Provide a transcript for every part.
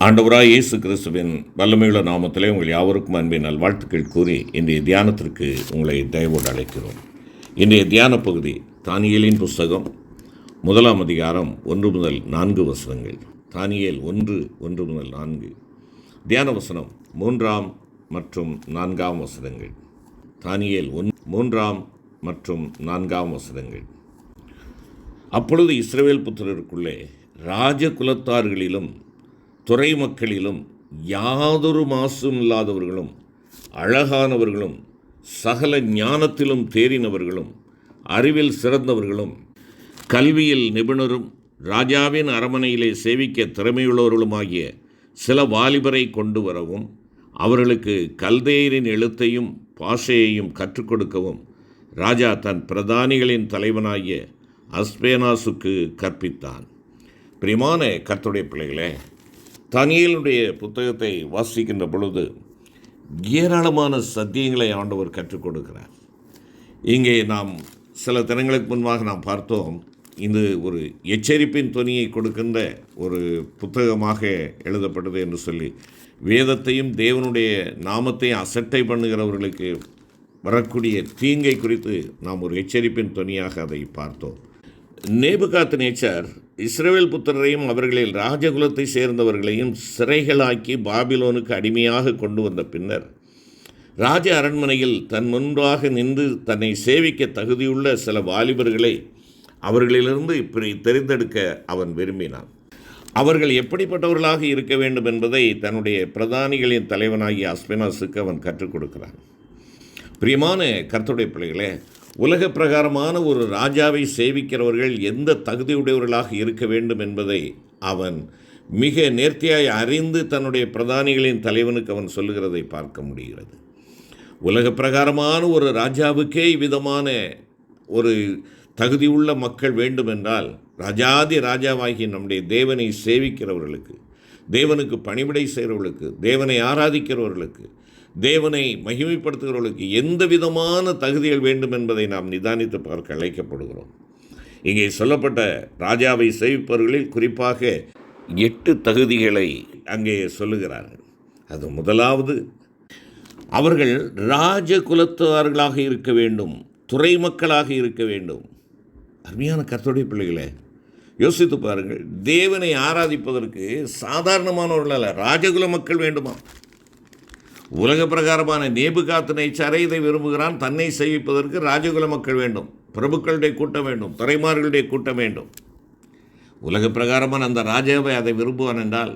ஆண்டவராய் இயேசு கிறிஸ்துவின் வல்லமையுள்ள நாமத்திலே உங்கள் யாவருக்கும் அன்பின் நல்வாழ்த்துக்கள் கூறி இன்றைய தியானத்திற்கு உங்களை தயவோடு அழைக்கிறோம். இன்றைய தியான பகுதி தானியேலின் புஸ்தகம் 1 அதிகாரம் 1 முதல் 4 வசனங்கள். தானியேல் 1 முதல் 4. தியான வசனம் 3 மற்றும் 4 வசனங்கள். தானியேல் 3 மற்றும் 4 வசனங்கள். அப்பொழுது இஸ்ரவேல் புத்திரருக்குள்ளே ராஜகுலத்தார்களிலும் துறை மக்களிலும் யாதொரு மாசும் இல்லாதவர்களும் அழகானவர்களும் சகல ஞானத்திலும் தேறினவர்களும் அறிவில் சிறந்தவர்களும் கல்வியில் நிபுணரும் ராஜாவின் அரமனையிலே சேவிக்க திறமையுள்ளவர்களுமாகிய சில வாலிபரை கொண்டு வரவும் அவர்களுக்கு கல்தேயரின் எழுத்தையும் பாஷையையும் கற்றுக் கொடுக்கவும் ராஜா தன் பிரதானிகளின் தலைவனாகிய அஸ்பேனாசுக்கு கற்பித்தான். பிரியமான கர்த்தருடைய பிள்ளைகளே, தானியேலுடைய புத்தகத்தை வாசிக்கின்ற பொழுது ஏராளமான சத்தியங்களை ஆண்டவர் கற்றுக் கொடுக்கிறார். இங்கே நாம் சில தினங்களுக்கு முன்பாக நாம் பார்த்தோம், இது ஒரு எச்சரிப்பின் தொனியை கொடுக்கின்ற ஒரு புத்தகமாக எழுதப்பட்டது என்று சொல்லி வேதத்தையும் தேவனுடைய நாமத்தையும் அசட்டை பண்ணுகிறவர்களுக்கு வரக்கூடிய தீங்கை குறித்து நாம் ஒரு எச்சரிப்பின் தொனியாக அதை பார்த்தோம். நேபுகாத்நேச்சார் இஸ்ரவேல் புத்திரரையும் அவர்களில் ராஜகுலத்தை சேர்ந்தவர்களையும் சிறைகளாக்கி பாபிலோனுக்கு அடிமையாக கொண்டு வந்த பின்னர் ராஜ அரண்மனையில் தன் முன்பாக நின்று தன்னை சேவிக்க தகுதியுள்ள சில வாலிபர்களை அவர்களிலிருந்து இப்படி தெரிந்தெடுக்க அவன் விரும்பினான். அவர்கள் எப்படிப்பட்டவர்களாக இருக்க வேண்டும் என்பதை தன்னுடைய பிரதானிகளின் தலைவனாகிய அஸ்பேனாசுக்கு அவன் கற்றுக் கொடுக்கிறான். பிரியமான கர்த்தருடைய பிள்ளைகளே, உலக பிரகாரமான ஒரு ராஜாவை சேவிக்கிறவர்கள் எந்த தகுதியுடையவர்களாக இருக்க வேண்டும் என்பதை அவன் மிக நேர்த்தியாய் அறிந்து தன்னுடைய பிரதானிகளின் தலைவனுக்கு அவன் சொல்லுகிறதை பார்க்க முடிகிறது. உலக பிரகாரமான ஒரு ராஜாவுக்கே இவ்விதமான ஒரு தகுதியுள்ள மக்கள் வேண்டுமென்றால் ராஜாதி ராஜாவாகி நம்முடைய தேவனை சேவிக்கிறவர்களுக்கு, தேவனுக்கு பணிவிடை செய்கிறவர்களுக்கு, தேவனை ஆராதிக்கிறவர்களுக்கு, தேவனை மகிமைப்படுத்துகிறவர்களுக்கு எந்த விதமான தகுதிகள் வேண்டும் என்பதை நாம் நிதானித்து பார்க்க அழைக்கப்படுகிறோம். இங்கே சொல்லப்பட்ட ராஜாவை சேவிப்பவர்களில் குறிப்பாக 8 தகுதிகளை அங்கே சொல்லுகிறார்கள். அது முதலாவது, அவர்கள் ராஜகுலத்தார்களாக இருக்க வேண்டும், துறை மக்களாக இருக்க வேண்டும். அருமையான கர்த்தருடைய பிள்ளைகளே, யோசித்து பாருங்கள். தேவனை ஆராதிப்பதற்கு சாதாரணமானவர்கள் அல்ல, ராஜகுல மக்கள் வேண்டுமா? உலக பிரகாரமான நேபுகாத்நேச்சாரை இதை விரும்புகிறான். தன்னை சேவிப்பதற்கு ராஜகுல மக்கள் வேண்டும், பிரபுக்களுடைய கூட்டம் வேண்டும், துறைமார்களுடைய கூட்டம் வேண்டும். உலக பிரகாரமான அந்த ராஜாவை அதை விரும்புவான் என்றால்,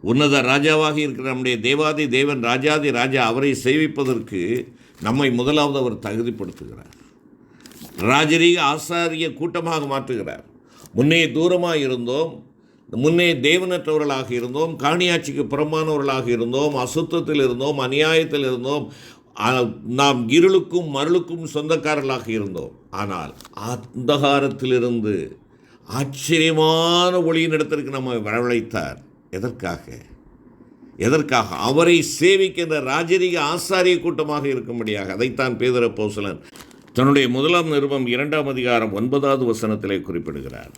உன்னத ராஜாவாக இருக்கிற நம்முடைய தேவாதி தேவன் ராஜாதி ராஜா அவரை சேவிப்பதற்கு நம்மை முதலாவது அவர் தகுதிப்படுத்துகிறார். ராஜரீக ஆசாரிய கூட்டமாக மாற்றுகிறார். முன்னே தூரமாக இருந்தோம், முன்னே தேவனற்றவர்களாக இருந்தோம், காணியாட்சிக்கு புறம்பானவர்களாக இருந்தோம், அசுத்தத்தில் இருந்தோம், அநியாயத்தில் இருந்தோம், நாம் இருளுக்கும் மருளுக்கும் சொந்தக்காரர்களாக இருந்தோம். ஆனால் அந்தகாரத்திலிருந்து ஆச்சரியமான ஒளியின் இடத்திற்கு நம்மை வரவழைத்தார். எதற்காக? அவரை சேவிக்கின்ற ராஜரீக ஆசாரிய கூட்டமாக இருக்கும்படியாக. அதைத்தான் பேதுரு அப்போஸ்தலன் தன்னுடைய 1 நிருபம் 2 அதிகாரம் 9 வசனத்திலே குறிப்பிடுகிறார்.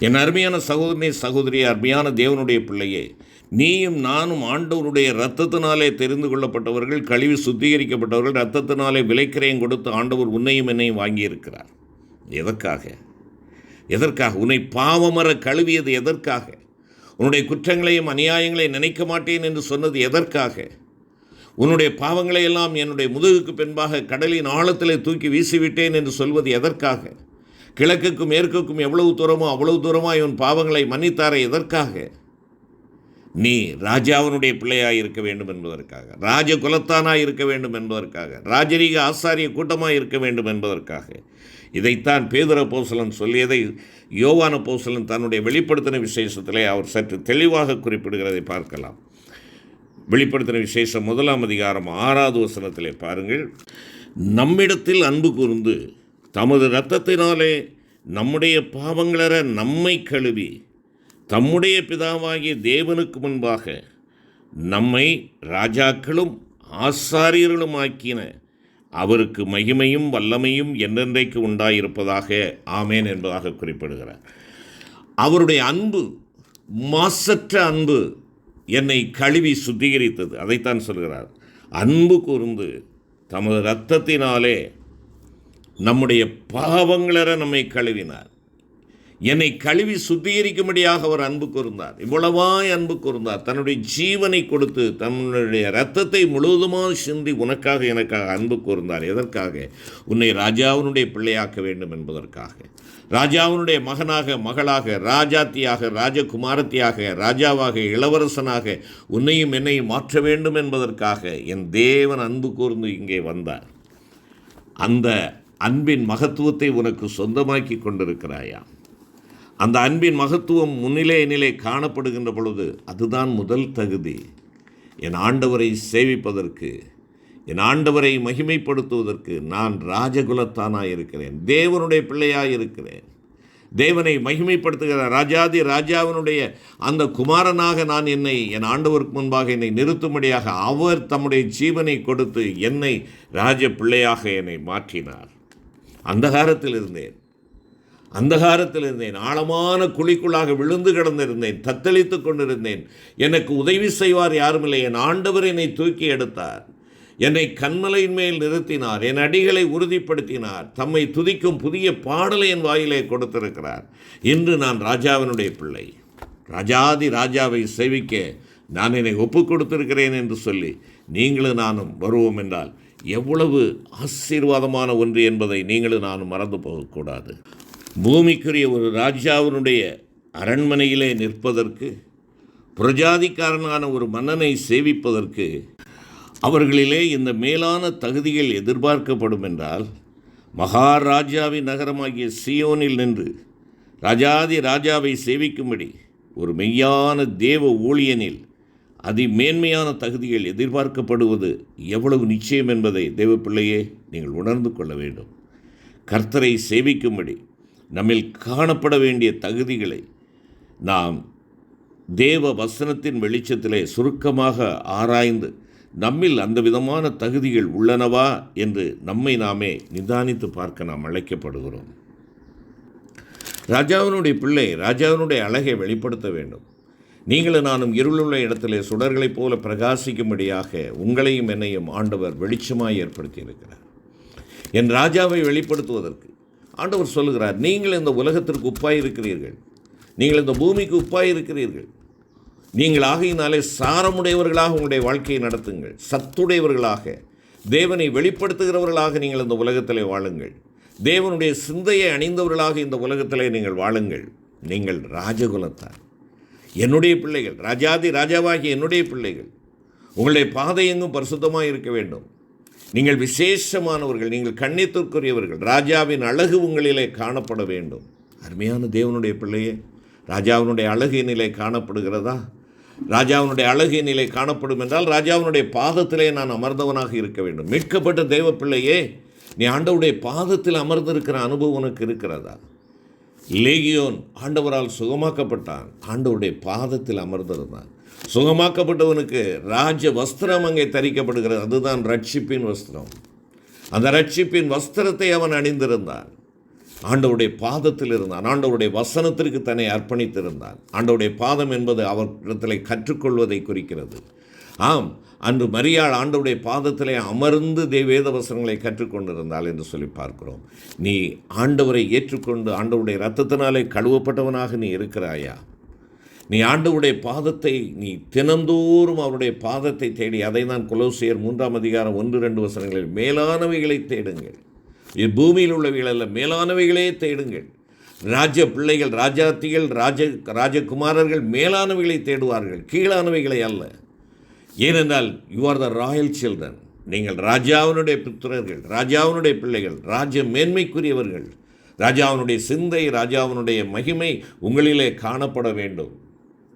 என் அருமையான சகோதரனே, சகோதரி, அருமையான தேவனுடைய பிள்ளையே, நீயும் நானும் ஆண்டவருடைய இரத்தத்தினாலே தெரிந்து கொள்ளப்பட்டவர்கள், கழுவி சுத்திகரிக்கப்பட்டவர்கள், இரத்தத்தினாலே விலைக்கிரயம் கொடுத்து ஆண்டவர் உன்னையும் என்னையும் வாங்கியிருக்கிறார். எதற்காக? உன்னை பாவமர கழுவியது எதற்காக? உன்னுடைய குற்றங்களையும் அநியாயங்களையும் நினைக்க மாட்டேன் என்று சொன்னது எதற்காக? உன்னுடைய பாவங்களை எல்லாம் என்னுடைய முதுகுக்கு பின்பாக கடலின் ஆழத்திலே தூக்கி வீசிவிட்டேன் என்று சொல்வது எதற்காக? கிழக்குக்கும் மேற்குக்கும் எவ்வளவு தூரமோ அவ்வளவு தூரமாக இவன் பாவங்களை மன்னித்தாரே எதற்காக? நீ ராஜாவினுடைய பிள்ளையாக இருக்க வேண்டும் என்பதற்காக, ராஜகுலத்தானாக இருக்க வேண்டும் என்பதற்காக, ராஜரீக ஆசாரிய கூட்டமாக இருக்க வேண்டும் என்பதற்காக. இதைத்தான் பேதுரு அப்போஸ்தலன் சொல்லியதை யோவான் அப்போஸ்தலன் தன்னுடைய வெளிப்படுத்தின விசேஷத்திலே அவர் சற்று தெளிவாக குறிப்பிடுகிறதை பார்க்கலாம். வெளிப்படுத்தின விசேஷம் 1 அதிகாரம் 6 வசனத்திலே பாருங்கள். நம்மிடத்தில் அன்பு கூர்ந்து தமது இரத்தத்தினாலே நம்முடைய பாவங்களற நம்மை கழுவி தம்முடைய பிதாவாகிய தேவனுக்கு முன்பாக நம்மை ராஜாக்களும் ஆசாரியர்களும் ஆக்கின அவருக்கு மகிமையும் வல்லமையும் என்றென்றைக்கு உண்டாயிருப்பதாக ஆமேன் என்பதாக குறிப்பிடுகிறார். அவருடைய அன்பு மாசற்ற அன்பு என்னை கழுவி சுத்திகரித்தது. அதைத்தான் சொல்கிறார். அன்பு கூர்ந்து தமது இரத்தத்தினாலே நம்முடைய பாவங்களற நம்மை கழுவினார். என்னை கழுவி சுத்திகரிக்கும்படியாக அவர் அன்பு கூர்ந்தார். இவ்வளவாய் அன்பு கூர்ந்தார். தன்னுடைய ஜீவனை கொடுத்து தன்னுடைய இரத்தத்தை முழுவதுமாக சிந்தி உனக்காக எனக்காக அன்பு கூர்ந்தார். எதற்காக? உன்னை ராஜாவினுடைய பிள்ளையாக்க வேண்டும் என்பதற்காக. ராஜாவினுடைய மகனாக, மகளாக, ராஜாத்தியாக, ராஜகுமாரத்தியாக, ராஜாவாக, இளவரசனாக உன்னையும் என்னையும் மாற்ற வேண்டும் என்பதற்காக என் தேவன் அன்பு கூர்ந்து இங்கே வந்தார். அந்த அன்பின் மகத்துவத்தை உனக்கு சொந்தமாக்கி கொண்டிருக்கிறாயா? அந்த அன்பின் மகத்துவம் என்னிலே காணப்படுகின்ற பொழுது அதுதான் முதல் தகுதி. என் ஆண்டவரை சேவிப்பதற்கு, என் ஆண்டவரை மகிமைப்படுத்துவதற்கு நான் ராஜகுலத்தானாக இருக்கிறேன், தேவனுடைய பிள்ளையாக இருக்கிறேன். தேவனை மகிமைப்படுத்துகிற ராஜாதி ராஜாவினுடைய அந்த குமாரனாக நான் என் ஆண்டவருக்கு முன்பாக என்னை நிறுத்தும்படியாக அவர் தம்முடைய ஜீவனை கொடுத்து என்னை ராஜ பிள்ளையாக என்னை மாற்றினார். அந்தகாரத்தில் இருந்தேன், ஆழமான குழிக்குள்ளாக விழுந்து கிடந்திருந்தேன், தத்தளித்து கொண்டிருந்தேன். எனக்கு உதவி செய்வார் யாருமில்லை. என் ஆண்டவர் என்னை தூக்கி எடுத்தார், என்னை கண்மலையின் மேல் நிறுத்தினார், என் அடிகளை உறுதிப்படுத்தினார், தம்மை துதிக்கும் புதிய பாடலை என் வாயிலே கொடுத்திருக்கிறார். இன்று நான் ராஜாவினுடைய பிள்ளை, ராஜாதி ராஜாவை சேவிக்க நான் என்னை ஒப்பு கொடுத்திருக்கிறேன் என்று சொல்லி நீங்களும் நானும் வருவோம் என்றால் எவ்வளவு ஆசீர்வாதமான ஒன்று என்பதை நீங்களும் நானும் மறந்து போகக்கூடாது. பூமிக்குரிய ஒரு ராஜாவினுடைய அரண்மனையிலே நிற்பதற்கு, புரஜாதிக்காரனான ஒரு மன்னனை சேவிப்பதற்கு அவர்களிலே இந்த மேலான தகுதிகள் எதிர்பார்க்கப்படும் என்றால், மகாராஜாவின் நகரமாகிய சியோனில் நின்று ராஜாதி ராஜாவை சேவிக்கும்படி ஒரு மெய்யான தேவ ஊழியனில் அதிமேன்மையான தகுதிகள் எதிர்பார்க்கப்படுவது எவ்வளவு நிச்சயம் என்பதை தேவ பிள்ளையே நீங்கள் உணர்ந்து கொள்ள வேண்டும். கர்த்தரை சேவிக்கும்படி நம்மில் காணப்பட வேண்டிய தகுதிகளை நாம் தேவ வசனத்தின் வெளிச்சத்திலே சுருக்கமாக ஆராய்ந்து நம்மில் அந்த விதமான தகுதிகள் உள்ளனவா என்று நம்மை நாமே நிதானித்து பார்க்க நாம் அழைக்கப்படுகிறோம். ராஜாவினுடைய பிள்ளை ராஜாவினுடைய அழகை வெளிப்படுத்த வேண்டும். நீங்களும் நானும் இருளுள்ள இடத்திலே சுடர்களைப் போல பிரகாசிக்கும்படியாக உங்களையும் என்னையும் ஆண்டவர் வெளிச்சமாய் ஏற்படுத்தியிருக்கிறார். என் ராஜாவை வெளிப்படுத்துவதற்கு ஆண்டவர் சொல்லுகிறார், நீங்கள் இந்த உலகத்திற்கு உப்பாய் இருக்கிறீர்கள், நீங்கள் இந்த பூமிக்கு உப்பாய் இருக்கிறீர்கள். நீங்கள் ஆகையினாலே சாரமுடையவர்களாக உங்களுடைய வாழ்க்கையை நடத்துங்கள், சத்துடையவர்களாக, தேவனை வெளிப்படுத்துகிறவர்களாக நீங்கள் இந்த உலகத்திலே வாழுங்கள், தேவனுடைய சிந்தையை அணிந்தவர்களாக இந்த உலகத்திலே நீங்கள் வாழுங்கள். நீங்கள் ராஜகுலத்தார், என்னுடைய பிள்ளைகள், ராஜாதி ராஜாவாகிய என்னுடைய பிள்ளைகள். உங்களுடைய பாதை எங்கும் பரிசுத்தமாக இருக்க வேண்டும். நீங்கள் விசேஷமானவர்கள், நீங்கள் கண்ணியத்திற்குரியவர்கள். ராஜாவின் அழகு உங்களிலே காணப்பட வேண்டும். அருமையான தேவனுடைய பிள்ளையே, ராஜாவினுடைய அழகு நிலை காணப்படுகிறதா? ராஜாவினுடைய அழகு நிலை காணப்படும் என்றால் ராஜாவினுடைய பாதத்திலே நான் அமர்ந்தவனாக இருக்க வேண்டும். மீட்கப்பட்ட தேவ பிள்ளையே, நீ ஆண்டவருடைய பாதத்தில் அமர்ந்திருக்கிற அனுபவம் உனக்கு இருக்கிறதா? லேகியோன் ஆண்டவரால் சுகமாக்கப்பட்டான், ஆண்டவருடைய பாதத்தில் அமர்ந்திருந்தான். சுகமாக்கப்பட்டவனுக்கு ராஜ வஸ்திரம் அங்கே தரிக்கப்படுகிறது. அதுதான் ரட்சிப்பின் வஸ்திரம். அந்த ரட்சிப்பின் வஸ்திரத்தை அவன் அணிந்திருந்தான். ஆண்டவருடைய பாதத்தில் இருந்தான். ஆண்டவருடைய வசனத்திற்கு தன்னை அர்ப்பணித்திருந்தான். ஆண்டவருடைய பாதம் என்பது அவரிடத்தில் கற்றுக்கொள்வதை குறிக்கிறது. ஆம், அன்று மரியாள் ஆண்டவருடைய பாதத்திலே அமர்ந்து வேத வசனங்களை கற்றுக்கொண்டிருந்தாள் என்று சொல்லி பார்க்கிறோம். நீ ஆண்டவரை ஏற்றுக்கொண்டு ஆண்டவருடைய இரத்தத்தினாலே கழுவப்பட்டவனாக நீ இருக்கிறாயா? நீ ஆண்டவருடைய பாதத்தை நீ தினந்தோறும் அவருடைய பாதத்தை தேடி, அதை தான் கொலோசியர் 3:1-2 மேலானவைகளை தேடுங்கள். பூமியில் உள்ளவைகள் அல்ல, மேலானவைகளே தேடுங்கள். ராஜ பிள்ளைகள், ராஜாத்திகள், ராஜகுமாரர்கள் மேலானவைகளை தேடுவார்கள், கீழானவைகளை அல்ல. ஏனென்றால் you are the royal children. நீங்கள் ராஜாவினுடைய புத்திரர்கள், ராஜாவினுடைய பிள்ளைகள், ராஜ மேன்மைக்குரியவர்கள். ராஜாவினுடைய சிந்தை, ராஜாவினுடைய மகிமை உங்களிலே காணப்பட வேண்டும்.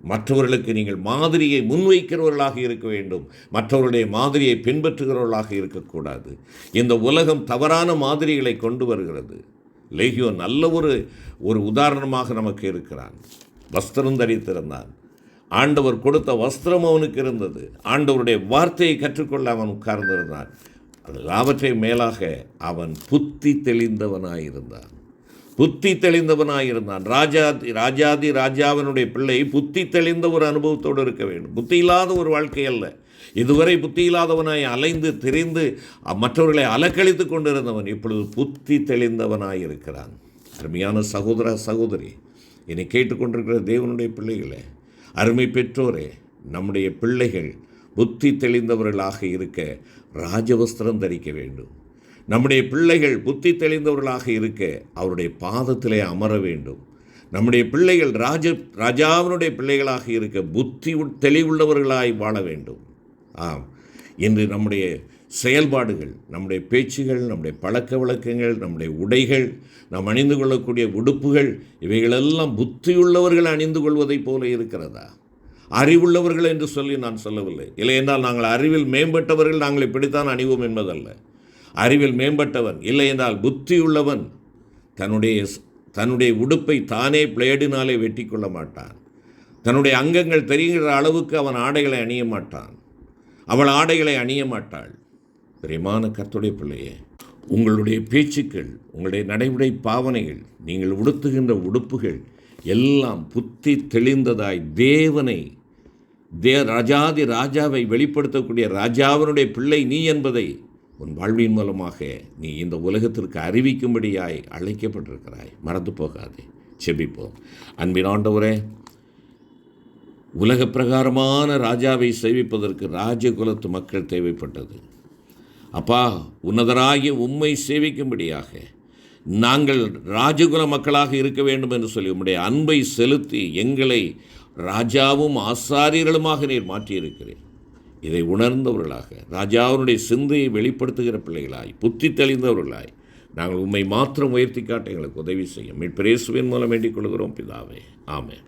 மற்றவர்களுக்கு நீங்கள் மாதிரியை முன்வைக்கிறவர்களாக இருக்க வேண்டும். மற்றவர்களுடைய மாதிரியை பின்பற்றுகிறவர்களாக இருக்கக்கூடாது. இந்த உலகம் தவறான மாதிரிகளை கொண்டு வருகிறது. லேகியோ நல்ல ஒரு உதாரணமாக நமக்கு இருக்கிறான். வஸ்திரம் தரித்திருந்தான். ஆண்டவர் கொடுத்த வஸ்திரம் அவனுக்கு இருந்தது. ஆண்டவருடைய வார்த்தையை கற்றுக்கொள்ள அவன் உட்கார்ந்திருந்தான். அது எல்லாவற்றையும் மேலாக அவன் புத்தி தெளிந்தவனாயிருந்தான். புத்தி தெளிந்தவனாயிருந்தான். ராஜாதி ராஜாவினுடைய பிள்ளை புத்தி தெளிந்த ஒரு அனுபவத்தோடு இருக்க வேண்டும். புத்தி இல்லாத ஒரு வாழ்க்கை அல்ல. இதுவரை புத்தி இல்லாதவனாய் அலைந்து திரிந்து மற்றவர்களை அலக்கழித்து கொண்டிருந்தவன் இப்பொழுது புத்தி தெளிந்தவனாயிருக்கிறான். அருமையான சகோதர சகோதரி, என்னை கேட்டுக்கொண்டிருக்கிற தேவனுடைய பிள்ளைகளே, அருமை பெற்றோரே, நம்முடைய பிள்ளைகள் புத்தி தெளிந்தவர்களாக இருக்க ராஜவஸ்திரம் தரிக்க வேண்டும். நம்முடைய பிள்ளைகள் புத்தி தெளிந்தவர்களாக இருக்க அவருடைய பாதத்திலே அமர வேண்டும். நம்முடைய பிள்ளைகள் ராஜாவினுடைய பிள்ளைகளாக இருக்க புத்தி தெளிவுள்ளவர்களாய் வாழ வேண்டும். ஆம், இன்று நம்முடைய செயல்பாடுகள், நம்முடைய பேச்சுகள், நம்முடைய பழக்க வழக்கங்கள், நம்முடைய உடைகள், நாம் அணிந்து கொள்ளக்கூடிய உடுப்புகள், இவைகளெல்லாம் புத்தியுள்ளவர்கள் அணிந்து கொள்வதைப் போல இருக்கிறதா? அறிவுள்ளவர்கள் என்று சொல்லி நான் சொல்லவில்லை. இல்லை என்றால் நாங்கள் அறிவில் மேம்பட்டவர்கள், நாங்கள் இப்படித்தான் அணிவோம் என்பதல்ல. அறிவில் மேம்பட்டவன் இல்லை என்றால் புத்தியுள்ளவன் தன்னுடைய உடுப்பை தானே பிளேடினாலே வெட்டி கொள்ள மாட்டான். தன்னுடைய அங்கங்கள் தெரிகிற அளவுக்கு அவன் ஆடைகளை அணிய மாட்டான். அவள் ஆடைகளை அணிய மாட்டாள். பிரியமான கர்த்தருடைய பிள்ளையே, உங்களுடைய பேச்சுக்கள், உங்களுடைய நடைமுறை பாவனைகள், நீங்கள் உடுத்துகின்ற உடுப்புகள் எல்லாம் புத்தி தெளிந்ததாய் ராஜாதி ராஜாவை வெளிப்படுத்தக்கூடிய ராஜாவினுடைய பிள்ளை நீ என்பதை உன் வாழ்வின் மூலமாக நீ இந்த உலகத்திற்கு அறிவிக்கும்படியாய் அழைக்கப்பட்டிருக்கிறாய். மறந்து போகாதே. செபிப்போம். அன்பின் ஆண்டவரே, உலக பிரகாரமான ராஜாவை சேவிப்பதற்கு ராஜகுலத்து மக்கள் தேவைப்பட்டது. அப்பா, உன்னதராகிய உம்மை சேவிக்கும்படியாக நாங்கள் ராஜகுல மக்களாக இருக்க வேண்டும் என்று சொல்லி உம்முடைய அன்பை செலுத்தி எங்களை ராஜாவும் ஆசாரியர்களுமாக நீர் மாற்றியிருக்கிறேன். இதை உணர்ந்தவர்களாக, ராஜாவினுடைய சிந்தையை வெளிப்படுத்துகிற பிள்ளைகளாய், புத்தி தெளிந்தவர்களாய் நாங்கள் உம்மை மாத்திரம் உயர்த்தி காட்ட எங்களுக்கு உதவி செய்யும். மீட்பர் இயேசுவின் மூலம் வேண்டிக் கொள்கிறோம் பிதாவே. ஆமென்.